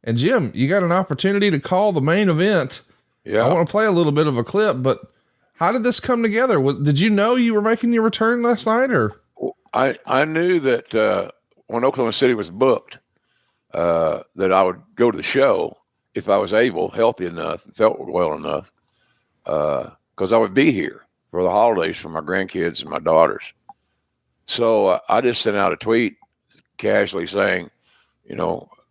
And Jim, you got an opportunity to call the main event. Yeah. I want to play a little bit of a clip, but how did this come together? Did you know you were making your return last night, or? I knew that when Oklahoma City was booked, that I would go to the show if I was able, healthy enough, felt well enough, because I would be here for the holidays for my grandkids and my daughters. So I just sent out a tweet casually saying,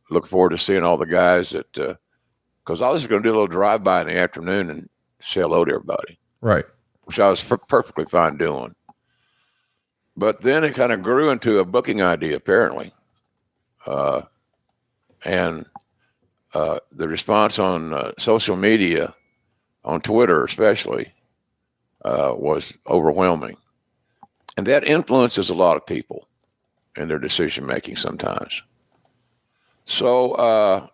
look forward to seeing all the guys that, because I was just going to do a little drive-by in the afternoon and say hello to everybody. Right. Which I was perfectly fine doing. But then it kind of grew into a booking idea, apparently. And the response on social media, on Twitter especially, was overwhelming. And that influences a lot of people in their decision-making sometimes. So all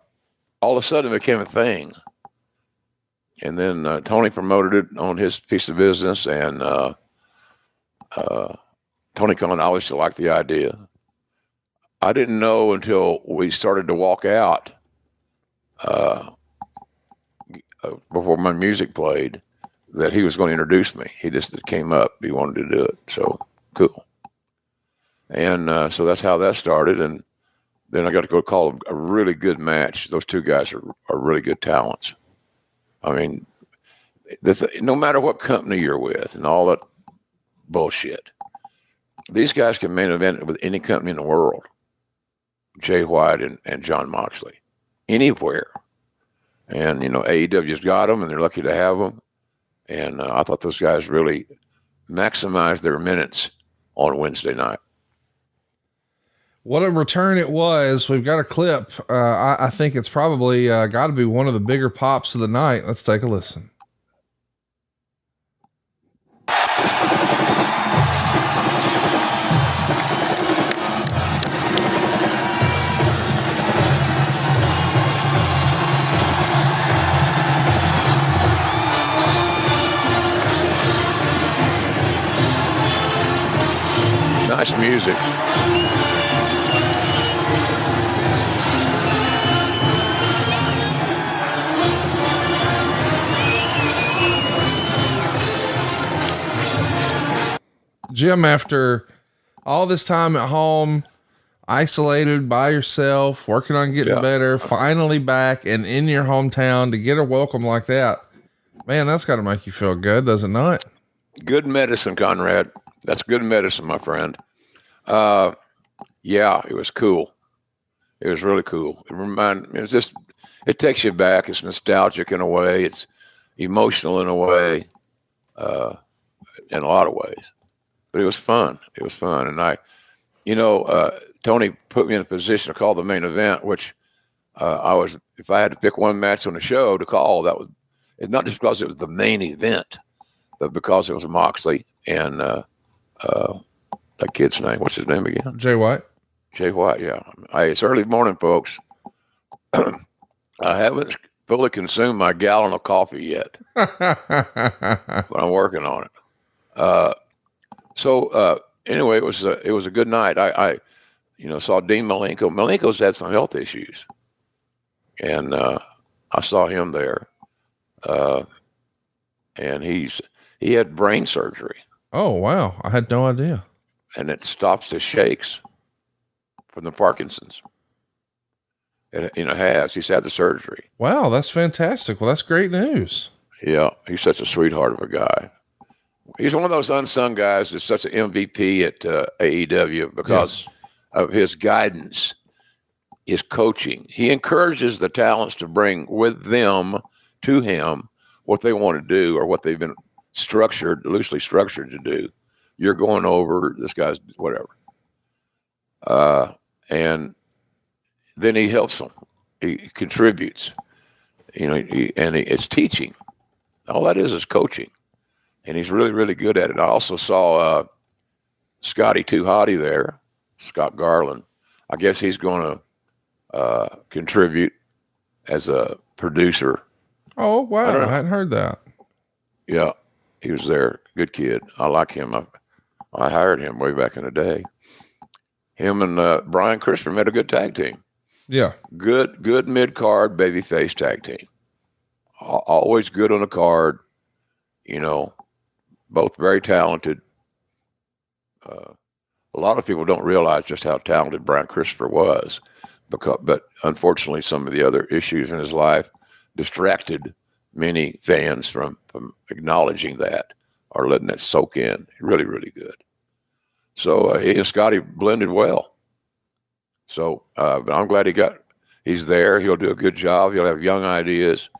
of a sudden it became a thing. And then Tony promoted it on his piece of business, and Tony Khan obviously liked the idea. I didn't know until we started to walk out before my music played that he was going to introduce me. He just came up. He wanted to do it. So cool. And so that's how that started. And then I got to go call a really good match. Those two guys are really good talents. I mean, no matter what company you're with and all that bullshit, these guys can main event with any company in the world. Jay White and John Moxley, anywhere. And, AEW's got them, and they're lucky to have them. And I thought those guys really maximized their minutes on Wednesday night. What a return it was. We've got a clip. I think it's probably got to be one of the bigger pops of the night. Let's take a listen. Nice music. Jim, after all this time at home, isolated by yourself, working on getting better, finally back and in your hometown to get a welcome like that, man, that's got to make you feel good, does it not? Good medicine, Conrad. That's good medicine, my friend. Yeah, it was cool. It was really cool. It takes you back. It's nostalgic in a way. It's emotional in a way, in a lot of ways. But it was fun. It was fun. And Tony put me in a position to call the main event, which if I had to pick one match on the show to call, it's not just because it was the main event, but because it was Moxley and that kid's name. What's his name again? Jay White. Jay White, yeah. It's early morning, folks. I haven't fully consumed my gallon of coffee yet, but I'm working on it. So anyway, it was a good night. I saw Dean Malenko. Malenko's had some health issues, and I saw him there. And he had brain surgery. Oh wow! I had no idea. And it stops the shakes from the Parkinson's. And he's had the surgery. Wow, that's fantastic. Well, that's great news. Yeah, he's such a sweetheart of a guy. He's one of those unsung guys that's such an MVP at AEW because of his guidance, his coaching. He encourages the talents to bring with them to him what they want to do or what they've been loosely structured to do. You're going over, this guy's whatever. And then he helps them. He contributes. It's teaching. All that is coaching. And he's really, really good at it. I also saw Scotty Too Hottie there, Scott Garland. I guess he's going to contribute as a producer. Oh, wow. I hadn't heard that. Yeah, he was there. Good kid. I like him. I hired him way back in the day. Him and Brian Christopher made a good tag team. Yeah. Good mid-card babyface tag team. Always good on the card. You know, both very talented. A lot of people don't realize just how talented Brian Christopher was, but unfortunately, some of the other issues in his life distracted many fans from acknowledging that or letting that soak in. Really, really good. So he and Scotty blended well. So, but I'm glad he's there. He'll do a good job. He'll have young ideas.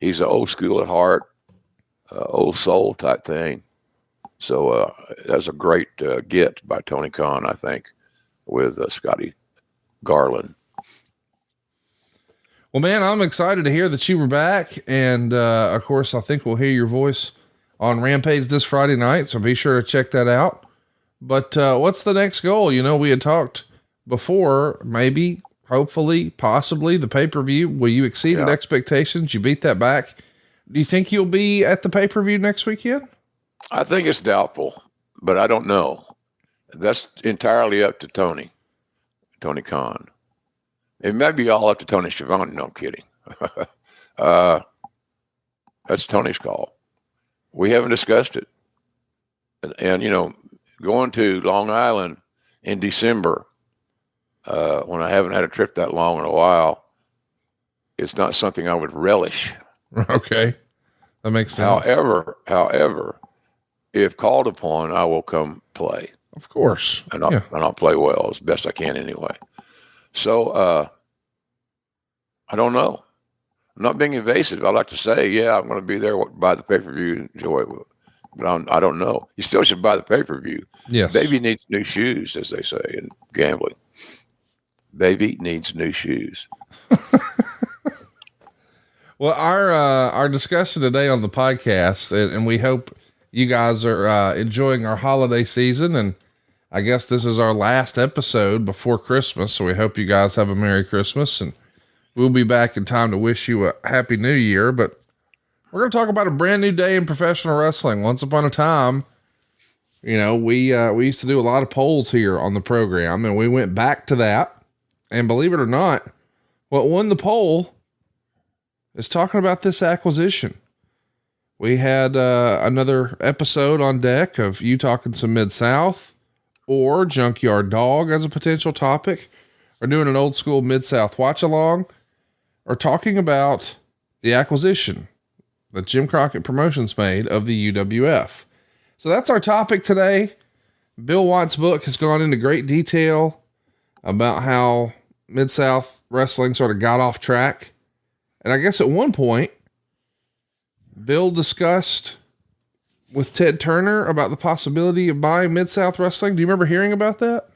He's an old school at heart, old soul type thing. So that's a great get by Tony Khan, I think, with Scotty Garland. Well, man, I'm excited to hear that you were back. And of course, I think we'll hear your voice on Rampage this Friday night. So be sure to check that out. But what's the next goal? You know, we had talked before, maybe, hopefully, possibly the pay-per-view. Well, you exceeded expectations. You beat that back. Do you think you'll be at the pay-per-view next weekend? I think it's doubtful, but I don't know. That's entirely up to Tony Khan. It may be all up to Tony Schiavone. No, I'm kidding. That's Tony's call. We haven't discussed it. And, you know, going to Long Island in December, when I haven't had a trip that long in a while, it's not something I would relish. Okay. That makes sense. However, if called upon, I will come play. Of course. And I'll play well as best I can anyway. So, I don't know. I'm not being evasive. I like to say, yeah, I'm going to be there, buy the pay-per-view, enjoy it. But I don't know. You still should buy the pay-per-view. Yes. Baby needs new shoes, as they say in gambling. Baby needs new shoes. Well, our discussion today on the podcast, and we hope you guys are enjoying our holiday season. And I guess this is our last episode before Christmas. So we hope you guys have a Merry Christmas, and we'll be back in time to wish you a Happy New Year. But we're going to talk about a brand new day in professional wrestling. Once upon a time, you know, we used to do a lot of polls here on the program, and we went back to that. And believe it or not, what won the poll is talking about this acquisition. We had another episode on deck of you talking some Mid-South or Junkyard Dog as a potential topic, or doing an old school Mid-South watch along, or talking about the acquisition that Jim Crockett Promotions made of the UWF. So that's our topic today. Bill Watt's book has gone into great detail about how Mid-South wrestling sort of got off track. And I guess at one point, Bill discussed with Ted Turner about the possibility of buying Mid-South wrestling. Do you remember hearing about that?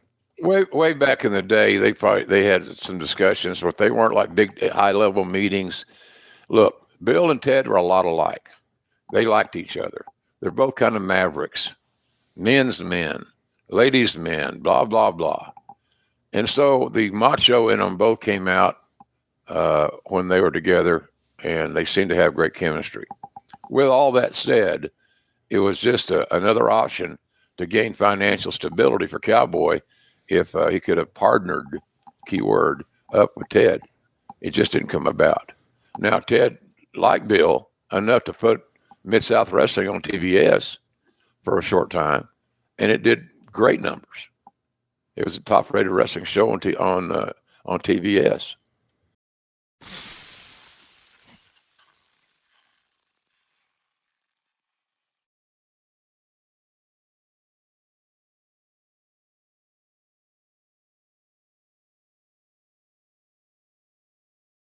Way back in the day, they had some discussions, but they weren't like big high-level meetings. Look, Bill and Ted were a lot alike. They liked each other. They're both kind of mavericks, men's men, ladies' men, blah, blah, blah. And so the macho in them both came out when they were together, and they seemed to have great chemistry. With all that said, it was just another option to gain financial stability for Cowboy if he could have partnered, keyword, up with Ted. It just didn't come about. Now, Ted liked Bill enough to put Mid-South Wrestling on TBS for a short time, and it did great numbers. It was a top-rated wrestling show on TBS.